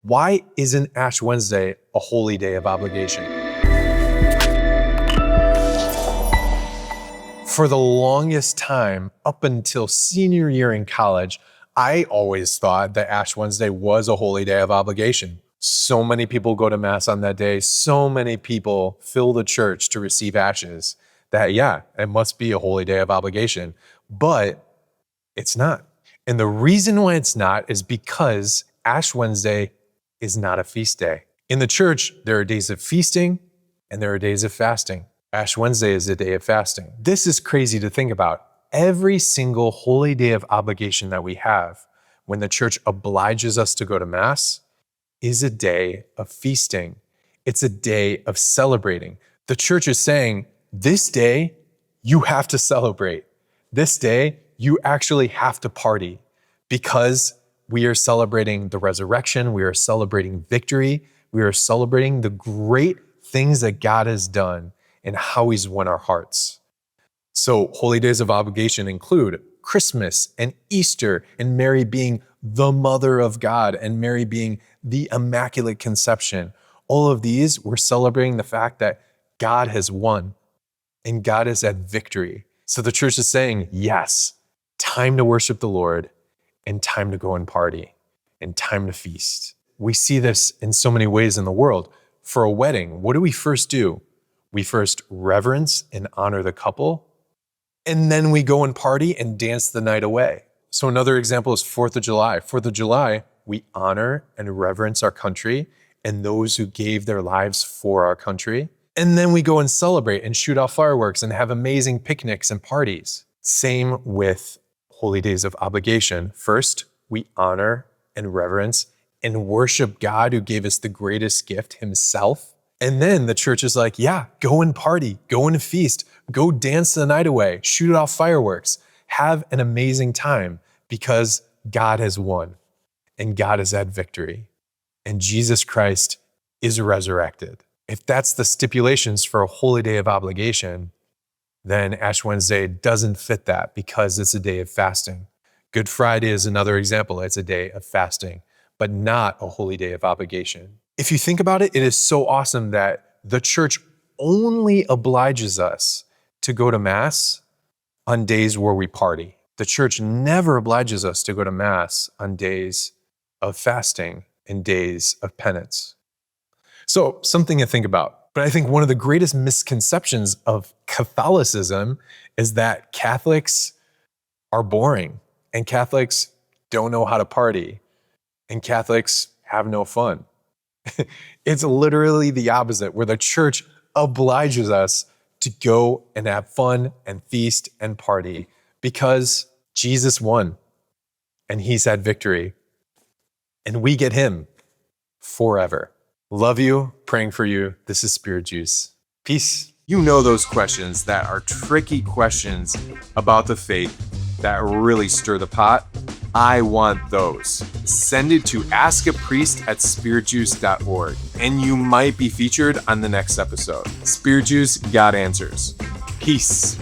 Why isn't Ash Wednesday a holy day of obligation? For the longest time, up until senior year in college, I always thought that Ash Wednesday was a holy day of obligation. So many people go to Mass on that day. So many people fill the church to receive ashes that, yeah, it must be a holy day of obligation. But it's not. And the reason why it's not is because Ash Wednesday is not a feast day. In the church, there are days of feasting and there are days of fasting. Ash Wednesday is a day of fasting. This is crazy to think about. Every single holy day of obligation that we have, when the church obliges us to go to Mass, is a day of feasting. It's a day of celebrating. The church is saying, this day, you have to celebrate. This day, you actually have to party because we are celebrating the resurrection. We are celebrating victory. We are celebrating the great things that God has done and how he's won our hearts. So holy days of obligation include Christmas and Easter and Mary being the mother of God and Mary being the Immaculate Conception. All of these, we're celebrating the fact that God has won and God has had victory. So the church is saying, yes, time to worship the Lord and time to go and party and time to feast. We see this in so many ways in the world. For a wedding, what do we first do? We first reverence and honor the couple, and then we go and party and dance the night away. So another example is 4th of July. 4th of July, we honor and reverence our country and those who gave their lives for our country. And then we go and celebrate and shoot off fireworks and have amazing picnics and parties. Same with holy days of obligation. First, we honor and reverence and worship God who gave us the greatest gift, himself. And then the church is like, yeah, go and party, go and feast, go dance the night away, shoot off fireworks, have an amazing time because God has won and God has had victory and Jesus Christ is resurrected. If that's the stipulations for a holy day of obligation, then Ash Wednesday doesn't fit that because it's a day of fasting. Good Friday is another example. It's a day of fasting, but not a holy day of obligation. If you think about it, it is so awesome that the church only obliges us to go to Mass on days where we party. The church never obliges us to go to Mass on days of fasting and days of penance. So something to think about. But I think one of the greatest misconceptions of Catholicism is that Catholics are boring and Catholics don't know how to party and Catholics have no fun. It's literally the opposite, where the church obliges us to go and have fun and feast and party because Jesus won and he's had victory and we get him forever. Love you, praying for you. This is Spirit Juice. Peace. You know those questions that are tricky questions about the faith that really stir the pot? I want those. Send it to askapriest@spiritjuice.org and you might be featured on the next episode. Spirit Juice got answers. Peace.